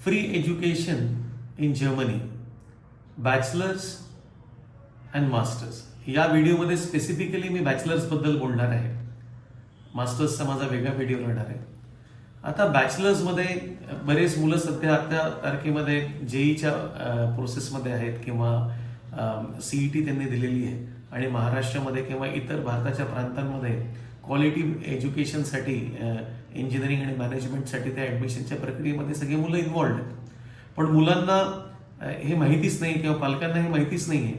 Free education in Germany, bachelors and masters. या व्हिडिओमध्ये specifically मी बॅचलर्सबद्दल बोलणार आहे. मास्टर्सचा माझा वेगळा व्हिडिओ राहणार आहे. आता बॅचलर्समध्ये बरेच मुलं सध्या आता तारखेमध्ये जेईच्या प्रोसेसमध्ये आहेत किंवा सीईटी त्यांनी दिलेली आहे आणि महाराष्ट्रामध्ये किंवा इतर भारताच्या प्रांतांमध्ये क्वालिटी एज्युकेशनसाठी इंजिनिअरिंग आणि मॅनेजमेंटसाठी त्या ॲडमिशनच्या प्रक्रियेमध्ये सगळे मुलं इन्व्हॉल्ड आहेत. पण मुलांना हे माहितीच नाही किंवा पालकांना हे माहितीच नाही आहे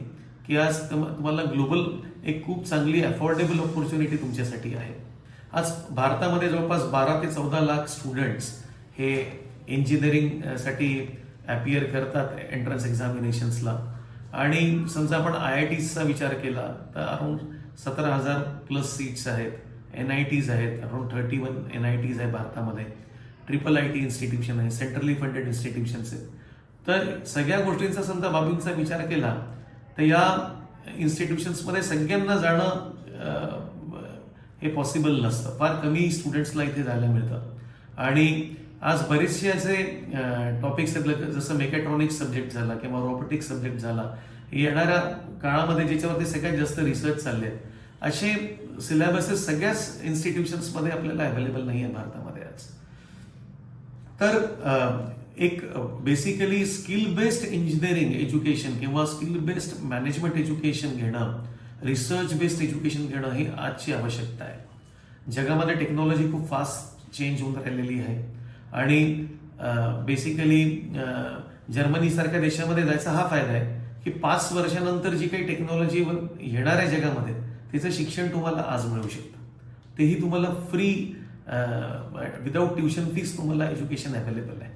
की आज तुम्हाला ग्लोबल एक खूप चांगली अफोर्डेबल ऑपॉर्च्युनिटी तुमच्यासाठी आहे. आज भारतामध्ये जवळपास 12 ते 14 लाख स्टुडंट्स हे इंजिनिअरिंगसाठी ॲपियर करतात एंट्रन्स एक्झामिनेशन्सला. आणि समजा आपण IITचा विचार केला तर अराउंड 17,000 प्लस सीट्स आहेत. NITs आहेत, अराउंड 31 NITs आहे भारतामध्ये. IIIT इन्स्टिट्यूशन आहे, सेंट्रली फंडेड इन्स्टिट्यूशन्स आहेत. तर सगळ्या गोष्टींचा समजा बाबींचा विचार केला तर या इन्स्टिट्यूशन्समध्ये सगळ्यांना जाणं हे पॉसिबल नसतं. फार कमी स्टुडंट्सला इथे जायला मिळतं. आणि आज बरेचसे असे टॉपिक्स आहेत जसं मेकॅट्रॉनिक्स सब्जेक्ट झाला किंवा रोबोटिक्स सब्जेक्ट झाला, येणाऱ्या काळामध्ये ज्याच्यावरती सगळ्यात जास्त रिसर्च चालले आहेत असे सिलेबसेस सगळ्याच इन्स्टिट्यूशन्समध्ये आपल्याला अवेलेबल नाही आहे भारतामध्ये आज. तर एक basically skill based engineering education किंवा स्किल बेस्ड मॅनेजमेंट एज्युकेशन घेणं, रिसर्च बेस्ड एज्युकेशन घेणं ही आजची आवश्यकता आहे. जगामध्ये टेक्नॉलॉजी खूप फास्ट चेंज होऊन राहिलेली आहे आणि बेसिकली जर्मनीसारख्या देशामध्ये जायचा हा फायदा आहे की 5 वर्षानंतर जी काही टेक्नॉलॉजी येणार आहे जगामध्ये तिचं शिक्षण तुम्हाला आज मिळू शकतं. तेही तुम्हाला फ्री विदाऊट ट्युशन फीस तुम्हाला एज्युकेशन अवेलेबल आहे.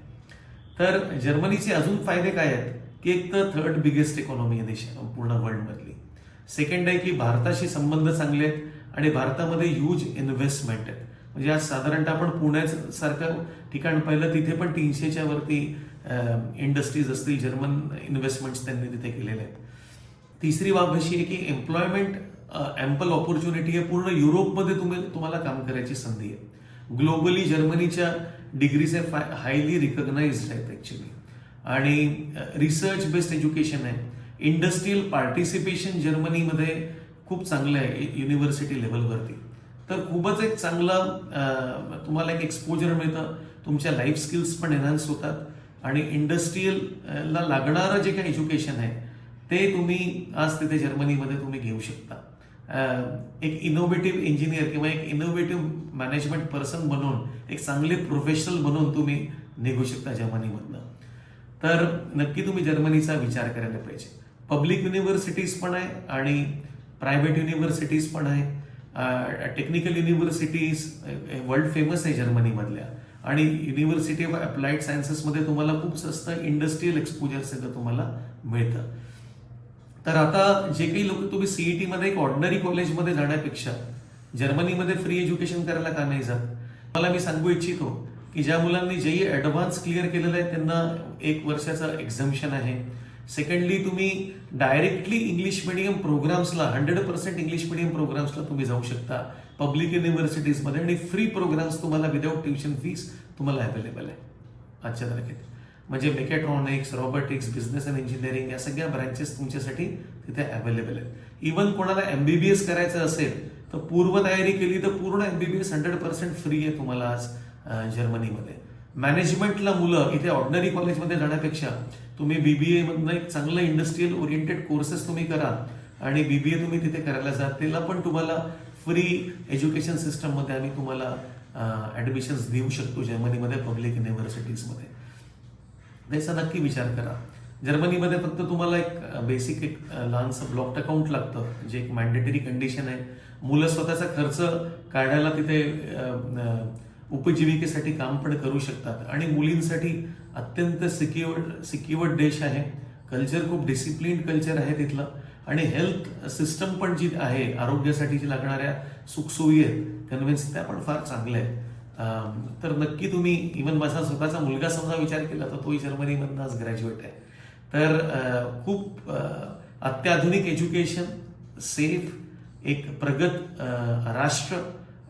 तर जर्मनीचे अजून फायदे काय आहेत की एक तर 3rd बिगेस्ट इकॉनॉमी आहे पूर्ण वर्ल्डमधली. सेकंड आहे की भारताशी संबंध चांगले आहेत आणि भारतामध्ये ह्यूज इन्व्हेस्टमेंट आहेत. म्हणजे आज साधारणतः आपण पुण्यासारखं ठिकाण पाहिलं तिथे पण 300च्या वरती इंडस्ट्रीज असतील, जर्मन इन्व्हेस्टमेंट्स त्यांनी तिथे केलेले आहेत. तिसरी बाब अशी आहे की एम्प्लॉयमेंट ॲम्पल ऑपॉर्च्युनिटी आहे. पूर्ण युरोपमध्ये तुम्हाला काम करायची संधी आहे. ग्लोबली जर्मनीच्या डिग्रीज हायली रिकग्नाइज्ड आहेत ॲक्च्युली. आणि रिसर्च बेस्ड एज्युकेशन आहे. इंडस्ट्रियल पार्टिसिपेशन जर्मनीमध्ये खूप चांगलं आहे युनिव्हर्सिटी लेवलवरती. तर खूपच एक चांगला तुम्हाला एक एक्सपोजर मिळतं. तुमच्या लाईफ स्किल्स पण एनहान्स होतात आणि इंडस्ट्रियलला लागणारं जे काही एज्युकेशन आहे ते तुम्ही आज तिथे जर्मनीमध्ये तुम्ही घेऊ शकता. एक इनोव्हेटिव्ह इंजिनियर किंवा एक इनोव्हेटिव्ह मॅनेजमेंट पर्सन बनवून एक चांगले प्रोफेशनल बनवून तुम्ही निघू शकता जर्मनीमधनं. तर नक्की तुम्ही जर्मनीचा विचार करायला पाहिजे. पब्लिक युनिव्हर्सिटीज पण आहे आणि प्रायव्हेट युनिव्हर्सिटीज पण आहे. टेक्निकल युनिव्हर्सिटीज वर्ल्ड फेमस आहे जर्मनीमधल्या आणि युनिव्हर्सिटी ऑफ अप्लाइड सायन्सेसमध्ये तुम्हाला खूप स्वस्त इंडस्ट्रियल एक्सपोजर सगळं तुम्हाला मिळतं. तर आता जे काही लोक तुम्ही सीईटीमध्ये एक ऑर्डिनरी कॉलेजमध्ये जाण्यापेक्षा जर्मनीमध्ये फ्री एज्युकेशन करायला का नाही जात? मला मी सांगू इच्छितो की ज्या मुलांनी जेई ॲडव्हान्स क्लिअर केलेलं आहे त्यांना 1 वर्षाचं एक्झम्पशन आहे. सेकंडली तुम्ही डायरेक्टली इंग्लिश मिडियम प्रोग्राम्सला 100% इंग्लिश मिडियम प्रोग्राम्सला तुम्ही जाऊ शकता पब्लिक युनिव्हर्सिटीजमध्ये आणि फ्री प्रोग्राम्स तुम्हाला विदाऊट ट्युशन फीस तुम्हाला अवेलेबल आहे आजच्या तारखेत. म्हणजे mechatronics, robotics, business and engineering या सगळ्या ब्रँचेस तुमच्यासाठी तिथे अवेलेबल आहेत. इव्हन कोणाला MBBS करायचं असेल तर पूर्वतयारी केली तर पूर्ण MBBS 100% फ्री आहे तुम्हाला आज जर्मनीमध्ये. मॅनेजमेंटला मुलं इथे ऑर्डिनरी कॉलेजमध्ये जाण्यापेक्षा तुम्ही BBA मधनं एक चांगलं इंडस्ट्रियल ओरिएंटेड कोर्सेस तुम्ही करा आणि BBA तुम्ही तिथे करायला जा. त्याला पण तुम्हाला फ्री एज्युकेशन सिस्टममध्ये आम्ही तुम्हाला ॲडमिशन्स देऊ शकतो जर्मनीमध्ये पब्लिक युनिव्हर्सिटीजमध्ये. त्याचा नक्की विचार करा. जर्मनीमध्ये फक्त तुम्हाला एक बेसिक एक लहानसं ब्लॉक अकाउंट लागतं जे एक मॅन्डेटरी कंडिशन आहे. मुलं स्वतःचा खर्च काढायला तिथे उपजीविकेसाठी काम पण करू शकतात आणि मुलींसाठी अत्यंत सिक्युअर्ड देश आहे. कल्चर खूप डिसिप्लिन कल्चर आहे तिथलं आणि हेल्थ सिस्टम पण जी आहे आरोग्यासाठी जी लागणाऱ्या सुखसोयी आहेत कन्व्हेन्स त्या पण फार चांगल्या आहेत. तर नक्की तुम्ही इव्हन माझा स्वतःचा मुलगा समजा विचार केला तर तोही जर्मनीमधनं आज ग्रॅज्युएट आहे. तर खूप अत्याधुनिक एज्युकेशन, सेफ, एक प्रगत राष्ट्र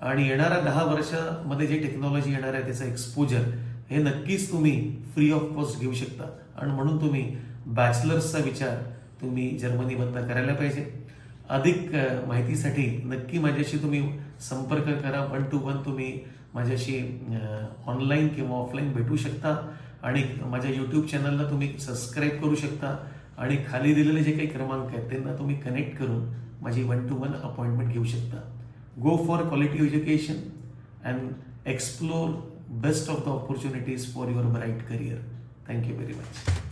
आणि येणाऱ्या 10 वर्षामध्ये जे टेक्नॉलॉजी येणार आहे त्याचं एक्सपोजर हे नक्कीच तुम्ही फ्री ऑफ कॉस्ट घेऊ शकता. आणि म्हणून तुम्ही बॅचलर्सचा विचार तुम्ही जर्मनीमधनं करायला पाहिजे. अधिक माहितीसाठी नक्की माझ्याशी तुम्ही संपर्क करा. 1 to 1 तुम्ही माझ्याशी ऑनलाईन किंवा ऑफलाईन भेटू शकता. आणि माझ्या यूट्यूब चॅनलला तुम्ही सबस्क्राईब करू शकता. आणि खाली दिलेले जे काही क्रमांक आहेत त्यांना तुम्ही कनेक्ट करून माझी 1 to 1 अपॉइंटमेंट घेऊ शकता. Go for quality education and explore best of the opportunities for your bright career. Thank you very much.